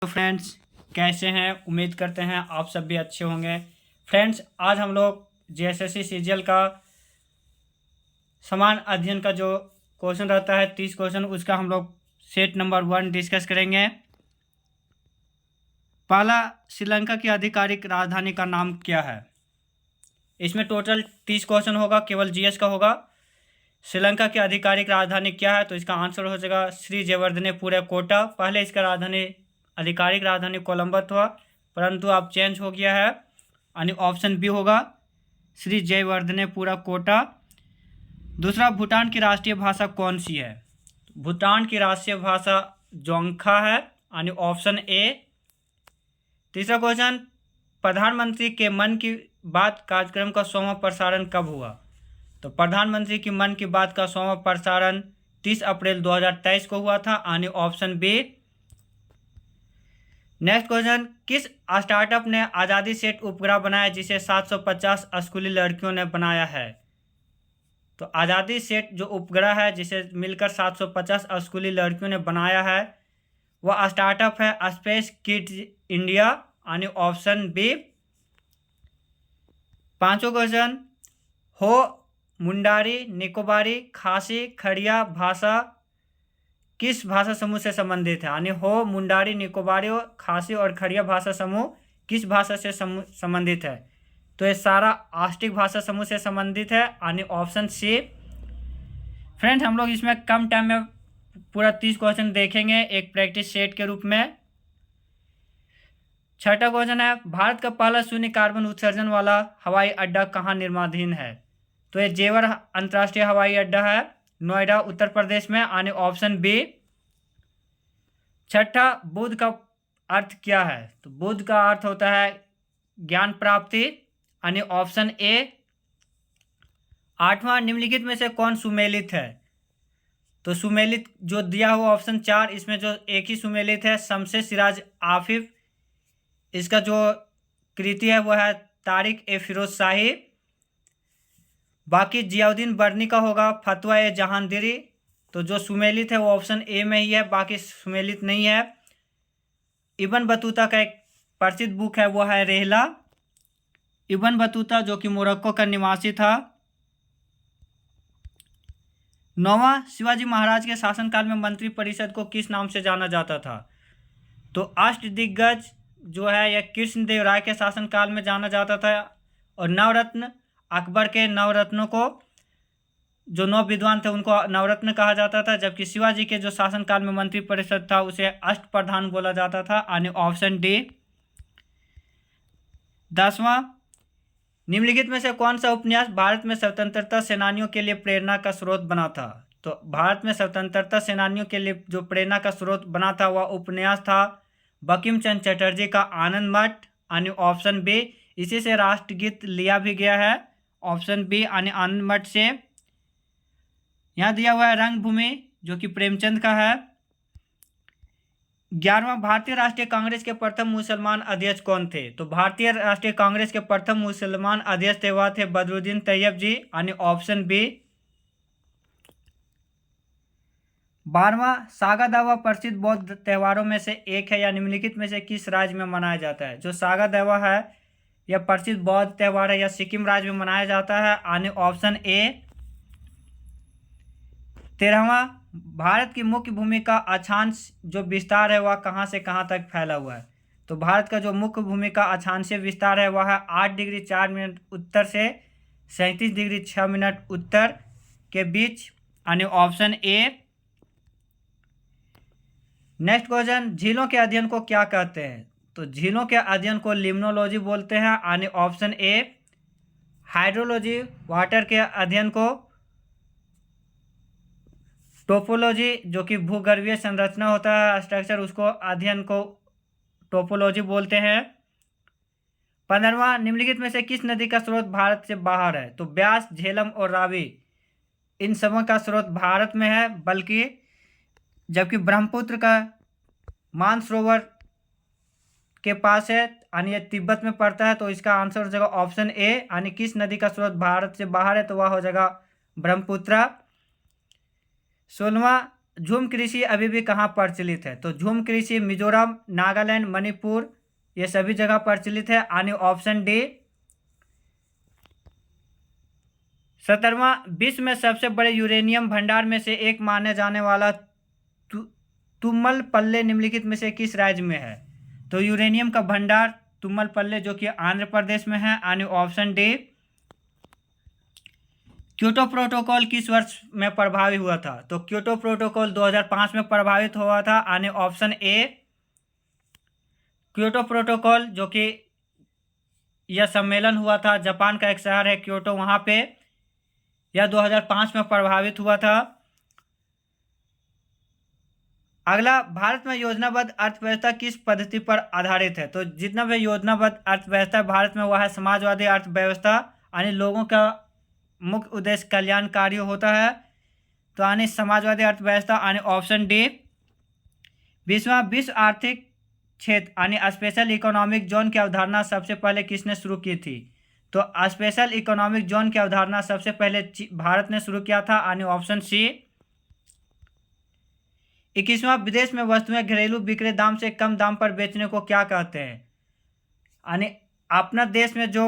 तो फ्रेंड्स, कैसे हैं? उम्मीद करते हैं आप सब भी अच्छे होंगे। फ्रेंड्स, आज हम लोग जेएसएससी सीजीएल का समान अध्ययन का जो क्वेश्चन रहता है 30 क्वेश्चन, उसका हम लोग सेट नंबर 1 डिस्कस करेंगे। पहला, श्रीलंका की आधिकारिक राजधानी का नाम क्या है? इसमें टोटल 30 क्वेश्चन होगा, केवल जीएस का होगा। श्रीलंका की आधिकारिक राजधानी क्या है? तो इसका आंसर हो जाएगा श्री जयवर्धनेपुरा कोटा। पहले इसका आधिकारिक राजधानी कोलंबो था, परंतु अब चेंज हो गया है, यानी ऑप्शन बी होगा श्री जयवर्धनेपुरा कोटा। दूसरा, भूटान की राष्ट्रीय भाषा कौन सी है? भूटान की राष्ट्रीय भाषा जोंगखा है, यानी ऑप्शन ए। तीसरा क्वेश्चन, प्रधानमंत्री के मन की बात कार्यक्रम का 100वां प्रसारण कब हुआ? तो प्रधानमंत्री की मन की बात का 100वां प्रसारण 30 अप्रैल 2023 को हुआ था, यानी ऑप्शन बी। नेक्स्ट क्वेश्चन, किस स्टार्टअप ने आज़ादी सेट उपग्रह बनाया जिसे 750 स्कूली लड़कियों ने बनाया है? तो आज़ादी सेट जो उपग्रह है जिसे मिलकर 750 स्कूली लड़कियों ने बनाया है, वह स्टार्टअप है स्पेस किड्स इंडिया, यानी ऑप्शन बी। पांचवा क्वेश्चन, हो मुंडारी निकोबारी खासी खड़िया भाषा किस भाषा समूह से संबंधित है? यानी हो मुंडारी निकोबारी खासी और खड़िया भाषा समूह किस भाषा से संबंधित है? तो ये सारा आस्टिक भाषा समूह से संबंधित है, यानी ऑप्शन सी। फ्रेंड्स, हम लोग इसमें कम टाइम में पूरा 30 क्वेश्चन देखेंगे एक प्रैक्टिस सेट के रूप में। छठा क्वेश्चन है, भारत का पहला शून्य कार्बन उत्सर्जन वाला हवाई अड्डा कहाँ निर्माणाधीन है? तो ये जेवर अंतर्राष्ट्रीय हवाई अड्डा है, नोएडा उत्तर प्रदेश में, यानी ऑप्शन बी। छठा, बुद्ध का अर्थ क्या है? तो बुद्ध का अर्थ होता है ज्ञान प्राप्ति, यानी ऑप्शन ए। आठवां, निम्नलिखित में से कौन सुमेलित है? तो सुमेलित जो दिया हुआ ऑप्शन 4, इसमें जो एक ही सुमेलित है शमशेर सिराज आफिफ। इसका जो कृति है वह है तारिक ए फिरोज शाही। बाकी जियाउद्दीन बर्नी का होगा फतवा ए जहांगीरी। तो जो सुमेलित है वो ऑप्शन ए में ही है, बाकी सुमेलित नहीं है। इब्न बतूता का एक प्रसिद्ध बुक है, वो है रेहला। इब्न बतूता जो कि मोरक्को का निवासी था। नौवां, शिवाजी महाराज के शासनकाल में मंत्री परिषद को किस नाम से जाना जाता था? तो अष्टदिग्गज जो है यह कृष्णदेव राय के शासनकाल में जाना जाता था। और नवरत्न, अकबर के नवरत्नों को, जो 9 विद्वान थे उनको नवरत्न कहा जाता था, जबकि शिवाजी के जो शासनकाल में मंत्री परिषद था उसे अष्टप्रधान बोला जाता था, यानी ऑप्शन डी। 10वां, निम्नलिखित में से कौन सा उपन्यास भारत में स्वतंत्रता सेनानियों के लिए प्रेरणा का स्रोत बना था? तो भारत में स्वतंत्रता सेनानियों के लिए जो प्रेरणा का स्रोत बना था वह उपन्यास था बंकिम चंद्र चटर्जी का आनंद मठ, यानी ऑप्शन बी। इसी से राष्ट्रगीत लिया भी गया है, ऑप्शन बी, यानी आनंद मठ से। यहाँ दिया हुआ है रंगभूमि जो कि प्रेमचंद का है। 11वां, भारतीय राष्ट्रीय कांग्रेस के प्रथम मुसलमान अध्यक्ष कौन थे? तो भारतीय राष्ट्रीय कांग्रेस के प्रथम मुसलमान अध्यक्ष वह थे बदरुद्दीन तैयब जी, यानी ऑप्शन बी। 12वां, सागा दावा प्रसिद्ध बौद्ध त्योहारों में से एक है या निम्नलिखित में से किस राज्य में मनाया जाता है? जो सागा दावा है यह प्रसिद्ध बौद्ध त्योहार है, यह सिक्किम राज्य में मनाया जाता है, यानी ऑप्शन ए। 13वां, भारत की मुख्य भूमि का अक्षांश जो विस्तार है वह कहाँ से कहाँ तक फैला हुआ है? तो भारत का जो मुख्य भूमि का अक्षांशीय विस्तार है वह है 8 डिग्री 4 मिनट उत्तर से 37 डिग्री 6 मिनट उत्तर के बीच, यानी ऑप्शन ए। नेक्स्ट क्वेश्चन, झीलों के अध्ययन को क्या कहते हैं? तो झीलों के अध्ययन को लिम्नोलॉजी बोलते हैं, यानी ऑप्शन ए। हाइड्रोलॉजी, वाटर के अध्ययन को टोपोलॉजी जो कि भूगर्भीय संरचना होता है स्ट्रक्चर, उसको अध्ययन को टोपोलॉजी बोलते हैं। 15वां, निम्नलिखित में से किस नदी का स्रोत भारत से बाहर है? तो ब्यास, झेलम और रावी इन सबों का स्रोत भारत में है, बल्कि जबकि ब्रह्मपुत्र का मानसरोवर के पास है, यानी ये तिब्बत में पड़ता है। तो इसका आंसर हो जाएगा ऑप्शन ए, यानी किस नदी का स्रोत भारत से बाहर है तो वह हो जाएगा ब्रह्मपुत्र। 16वां, झूम कृषि अभी भी कहाँ प्रचलित है? तो झूम कृषि मिजोरम, नागालैंड, मणिपुर, ये सभी जगह प्रचलित है। यानी ऑप्शन डी। 17वां, विश्व में सबसे बड़े यूरेनियम भंडार में से एक माने जाने वाला तुम्मलपल्ले निम्नलिखित में से किस राज्य में है? तो यूरेनियम का भंडार तुम्मलपल्ले जो कि आंध्र प्रदेश में है। यानी ऑप्शन डी। क्योटो प्रोटोकॉल किस वर्ष में प्रभावी हुआ था? तो क्योटो प्रोटोकॉल 2005 में प्रभावित हुआ था। यानी ऑप्शन ए। क्योटो प्रोटोकॉल जो कि यह सम्मेलन हुआ था, जापान का एक शहर है क्योटो, वहां पे यह 2005 में प्रभावित हुआ था। अगला, भारत में योजनाबद्ध अर्थव्यवस्था किस पद्धति पर आधारित है? तो जितना भी योजनाबद्ध अर्थव्यवस्था भारत में, वह है समाजवादी अर्थव्यवस्था। यानी लोगों का मुख्य उद्देश्य कल्याणकारी होता है। तो यानी समाजवादी अर्थव्यवस्था। यानी ऑप्शन डी। 20वां, विश्व आर्थिक क्षेत्र यानी स्पेशल इकोनॉमिक जोन की अवधारणा सबसे पहले किसने शुरू की थी? तो स्पेशल इकोनॉमिक जोन की अवधारणा सबसे पहले भारत ने शुरू किया था। यानी ऑप्शन सी। 21वां, विदेश में वस्तुएं घरेलू बिक्री दाम से कम दाम पर बेचने को क्या कहते हैं? यानी अपना देश में जो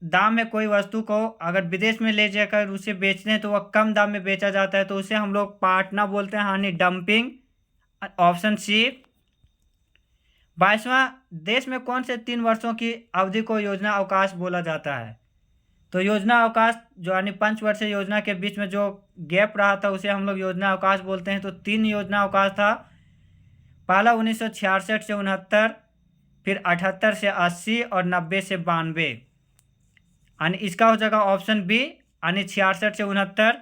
दाम है कोई वस्तु को अगर विदेश में ले जाकर उसे बेचते हैं तो वह कम दाम में बेचा जाता है, तो उसे हम लोग पाटना बोलते हैं। यानी डंपिंग। Option C. 22वां, देश में कौन से 3 वर्षों की अवधि को योजना अवकाश बोला जाता है? तो योजना अवकाश जो यानी 5 वर्षीय योजना के बीच में जो गैप रहा था उसे हम लोग योजना अवकाश बोलते हैं। तो 3 योजना अवकाश था। पहला 1966 से 69, फिर 78 से 80 और 90 से 92। यानी इसका हो जाएगा ऑप्शन बी। यानी 66 से 69।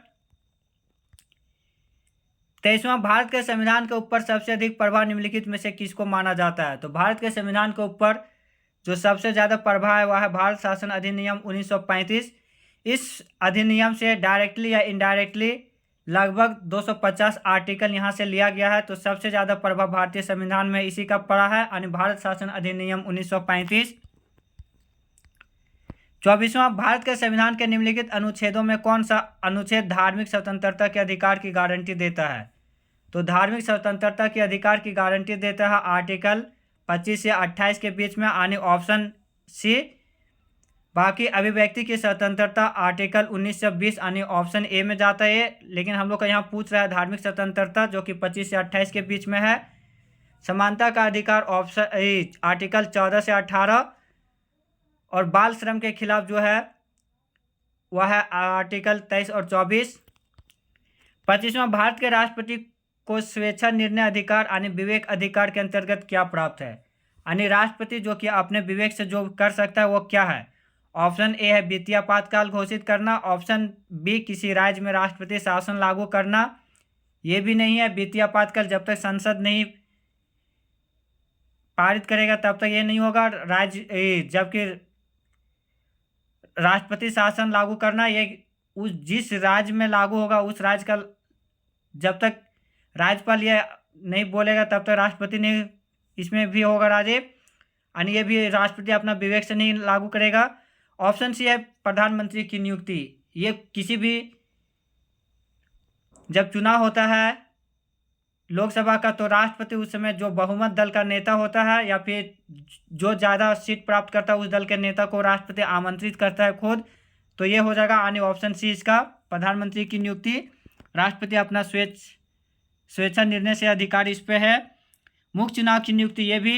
23वां, भारत के संविधान के ऊपर सबसे अधिक प्रभाव निम्नलिखित में से किसको माना जाता है? तो भारत के संविधान के ऊपर जो सबसे ज़्यादा प्रभाव है वह है भारत शासन अधिनियम 1935। इस अधिनियम से डायरेक्टली या इनडायरेक्टली लगभग 250 आर्टिकल यहाँ से लिया गया है। तो सबसे ज़्यादा प्रभाव भारतीय संविधान में इसी का पड़ा है। यानी भारत शासन अधिनियम 1935। 24वां, भारत के संविधान के निम्नलिखित अनुच्छेदों में कौन सा अनुच्छेद धार्मिक स्वतंत्रता के अधिकार की गारंटी देता है? तो धार्मिक स्वतंत्रता के अधिकार की गारंटी देता है आर्टिकल 25 से 28 के बीच में। यानी ऑप्शन सी। बाकी अभिव्यक्ति की स्वतंत्रता आर्टिकल 19 से 20 यानी ऑप्शन ए में जाता है। लेकिन हम लोग का यहाँ पूछ रहा है धार्मिक स्वतंत्रता जो कि 25 से 28 के बीच में है। समानता का अधिकार ऑप्शन आर्टिकल 14 से 18। और बाल श्रम के खिलाफ जो है वह है आर्टिकल 23 और 24। 25वां, भारत के राष्ट्रपति को स्वेच्छा निर्णय अधिकार यानी विवेक अधिकार के अंतर्गत क्या प्राप्त है? यानी राष्ट्रपति जो कि अपने विवेक से जो कर सकता है वो क्या है? ऑप्शन ए है वित्तीय आपातकाल घोषित करना। ऑप्शन बी, किसी राज्य में राष्ट्रपति शासन लागू करना। ये भी नहीं है, वित्तीय आपातकाल जब तक संसद नहीं पारित करेगा तब तक ये नहीं होगा। राज्य जबकि राष्ट्रपति शासन लागू करना ये उस जिस राज्य में लागू होगा उस राज्य का जब तक राज्यपाल ये नहीं बोलेगा तब तक राष्ट्रपति नहीं इसमें भी होगा राज्य। यानी ये भी राष्ट्रपति अपना विवेक से नहीं लागू करेगा। ऑप्शन सी है प्रधानमंत्री की नियुक्ति। ये किसी भी जब चुनाव होता है लोकसभा का तो राष्ट्रपति उस समय जो बहुमत दल का नेता होता है या फिर जो ज़्यादा सीट प्राप्त करता है उस दल के नेता को राष्ट्रपति आमंत्रित करता है खुद। तो ये हो जाएगा यानी ऑप्शन सी इसका प्रधानमंत्री की नियुक्ति। राष्ट्रपति अपना स्वेच्छा निर्णय से अधिकार इस पे है। मुख्य चुनाव की नियुक्ति ये भी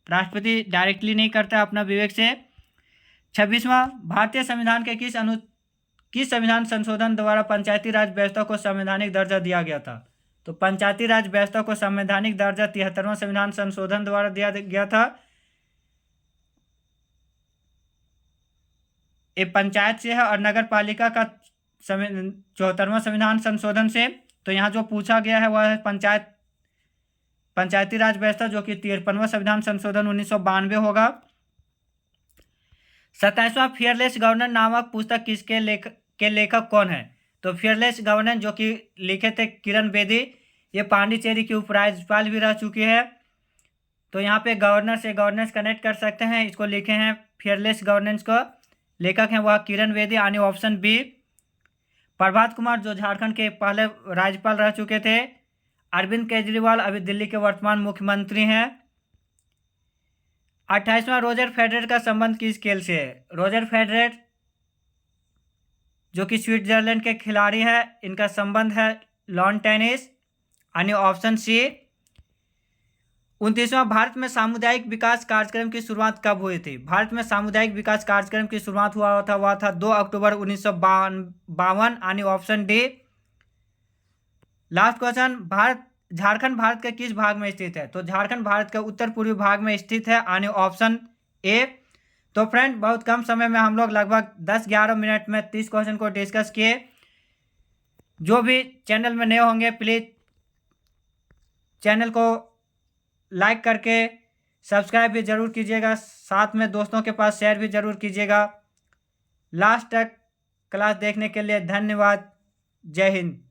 राष्ट्रपति डायरेक्टली नहीं करता है अपना विवेक से। 26वां, भारतीय संविधान के किस संविधान संशोधन द्वारा पंचायती राज व्यवस्था को संवैधानिक दर्जा दिया गया था? तो पंचायती राज व्यवस्था को संवैधानिक दर्जा 73वां संविधान संशोधन द्वारा दिया गया था। ये पंचायत से है और नगर पालिका का 74वां संविधान संशोधन से। तो यहाँ जो पूछा गया है वह है पंचायती राज व्यवस्था जो कि 53वां संविधान संशोधन 1992 होगा। 27वां, फियरलेस गवर्नेंस नामक पुस्तक किसके लेखक कौन है? तो फियरलेस गवर्नेंस जो कि लिखे थे किरण बेदी। ये पांडिचेरी की उपराज्यपाल भी रह चुकी है। तो यहाँ पे गवर्नर से गवर्नेंस कनेक्ट कर सकते हैं। इसको लिखे हैं फियरलेस गवर्नेंस को, लेखक हैं वह किरण बेदी। यानी ऑप्शन बी। प्रभात कुमार जो झारखंड के पहले राज्यपाल रह चुके थे अरविंद केजरीवाल अभी दिल्ली के वर्तमान मुख्यमंत्री हैं। 28वां रोजर फेडरर का संबंध किस खेल से है? रोजर फेडरर जो कि स्विट्जरलैंड के खिलाड़ी हैं, इनका संबंध है लॉन टेनिस। यानी ऑप्शन सी। 29वां भारत में सामुदायिक विकास कार्यक्रम की शुरुआत कब हुई थी? भारत में सामुदायिक विकास कार्यक्रम की शुरुआत हुआ था 2 अक्टूबर 1952। यानी option D. Last question, Jharkhand Bharat के किस भाग में स्थित है? तो झारखंड भारत के उत्तर पूर्वी भाग में स्थित है। यानी ऑप्शन ए। तो फ्रेंड, बहुत कम समय में हम लोग लगभग 10-11 मिनट में 30 क्वेश्चन को डिस्कस किए। जो भी चैनल में नए होंगे प्लीज़ चैनल को लाइक करके सब्सक्राइब भी ज़रूर कीजिएगा, साथ में दोस्तों के पास शेयर भी ज़रूर कीजिएगा। लास्ट तक क्लास देखने के लिए धन्यवाद। जय हिंद।